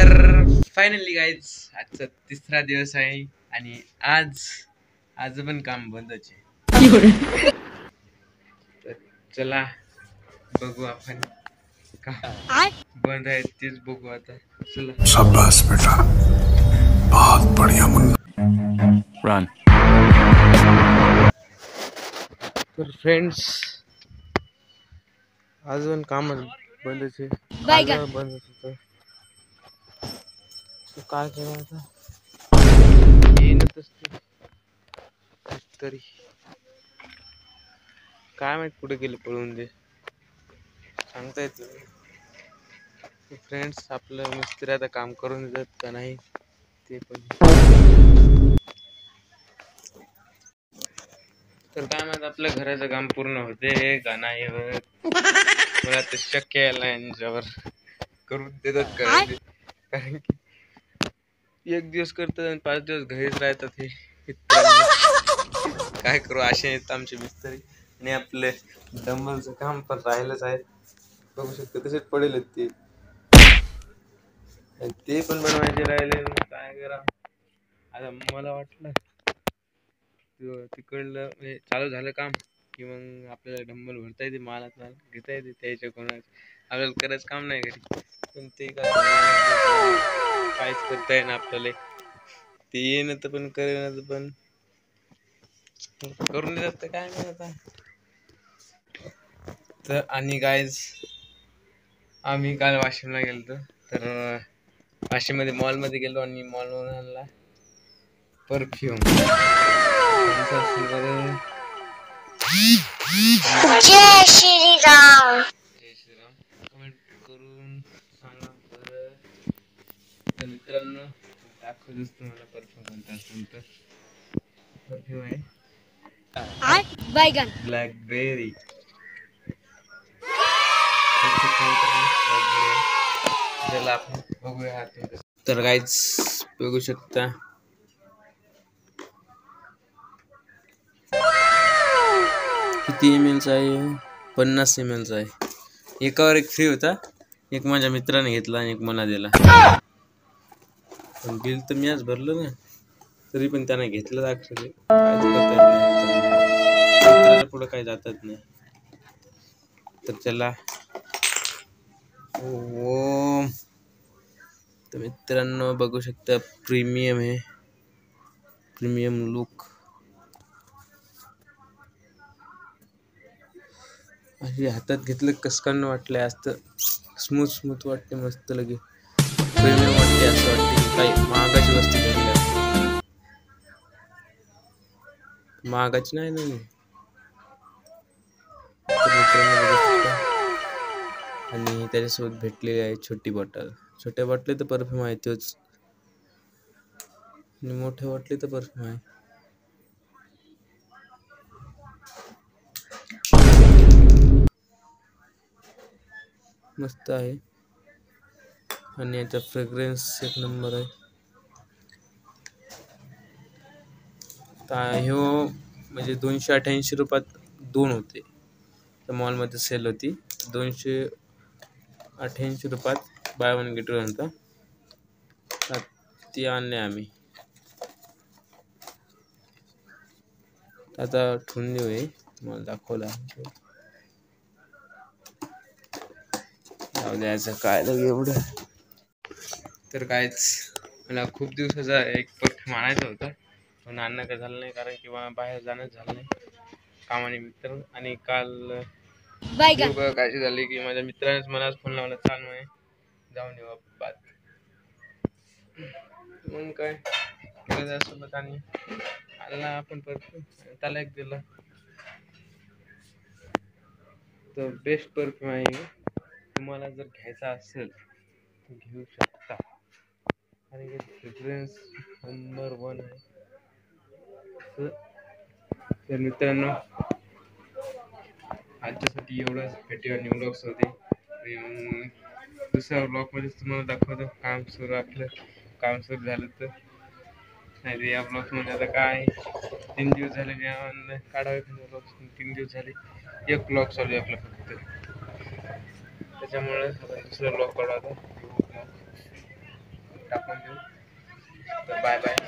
तर finally guys आजचा तिसरा दिवस आहे आणि आज पण काम बंदच आहे. तर चला बघू आपण का बंद आहे तेच बघू आता. चला शाबाश बेटा, बहुत बढ़िया मुन्ना. रन. तर फ्रेंड्स अजून काम बंदच आहे. बंदच होतं. काय करायचं आता येईनच तरी काय माहित कुठे गेले पळून ते सांगता येत नाही. फ्रेंड्स आपलं मिस्त्री आता काम करून देतात का नाही ते पण. तर काय माहित आपल्या घराचं काम पूर्ण होते का नाही होत. मला ते शक्य यायला यांच्यावर करून देतात कारण की एक दिवस करतात आणि 5 दिवस घरीच राहतात. हे काय करू असे आहेत आमचे मिस्त्री. आणि आपले डंबलचं काम पण राहिलंच आहे. बघू शकतो तसेच पडेल ते पण बनवायचे राहिले. काय करा आता. मला वाटलं तिकडलं म्हणजे चालू झालं काम की मग आपल्याला डंबल भरता येते, मालात माल घेता येते त्याच्या कोणा आपल्याला करायचं काम नाही घरी. पण ते काहीच करता येईना आपल्याला. ते येणं तर पण करेन पण करून देतात तर काय नाही आता. तर आणि गाईज आम्ही काल वाशिमला गेलतो. तर वाशिममध्ये मॉलमध्ये गेलो आणि मॉलवरून आणला परफ्यूम. जय श्रीराम. जय श्रीराम. कमेंट करून सांगा बरं. तर मित्रांनो दाखवतोच तुम्हाला परफ्यूम कोणता असेल तर. परफ्यूम आहे ब्लॅकबेरी. ज्याला आपण बघूया. तर गाईज बघू शकता किती ml चा आहे. 50 ml चा आहे. एकावर एक फ्री होता. एक माझ्या मित्राने घेतला आणि एक मला दिला. पण बिल तर मी आज भरलं ना, तरी पण त्याने घेतलं. ऍक्च्युली काहीच करता येत नाही. मित्राच्या पुढं काही जातात नाही. तर चला ओम. तर मित्रांनो बघू शकता प्रीमियम आहे. प्रीमियम लुक अशी हातात घेतलं कसकान वाटलंय. असतं स्मूथ वाटते मस्त. लगे प्रीमियम वाटते. असं वाटते की काही महागाची वस्तू घेतली. महागाची नाही. आणि त्याच्यासोबत भेटलेली आहे छोटी बॉटल. छोट्या बाटली तर परफ्यूम आहे तोच आणि मोठ्या बाटली तर परफ्यूम आहे. मस्त आहे आणि याचा फ्रेग्रन्स एक नंबर आहे. ह्यो म्हणजे 288 रुपयात 2 होते. तर मॉलमध्ये सेल होती 288 रुपयात बाय 1 गेट 1 होता. ती आणले आम्ही. आता ठेवून देऊ. हे मला दाखवला जाऊ द्यायचं काय लगे एवढं. तर कायच मला खूप दिवसाचा एक परफ्यूम आणायचा होता पण आणणं काय झालं नाही कारण किंवा बाहेर जाणंच झालं नाही कामानिमित्त. आणि काल काय झाले की माझ्या मित्रानेच मला फोन लावला, चाल म्हणे जाऊन येऊ बात. मग काय केलं त्यासोबत आणि आणला आपण परफ्यूम. त्याला एक दिला. तर बेस्ट परफ्यूम आहे. तुम्हाला जर घ्यायचा असेल तर घेऊ शकता. आणि फ्रेग्रन्स नंबर 1 आहे. तर मित्रांनो आजच्यासाठी एवढंच. भेटूया न्यू ब्लॉग्स होते. दुसऱ्या ब्लॉगमध्येच तुम्हाला दाखवतो आपलं काम सुरू झालं तर. नाही या ब्लॉग्समध्ये आता काय 3 दिवस झाले काढावे. 3 दिवस झाले एक ब्लॉग चालू आहे आपला फक्त. त्याच्यामुळे आपण दुसरा ब्लॉग काढावा. टाकून देऊ. तर बाय बाय.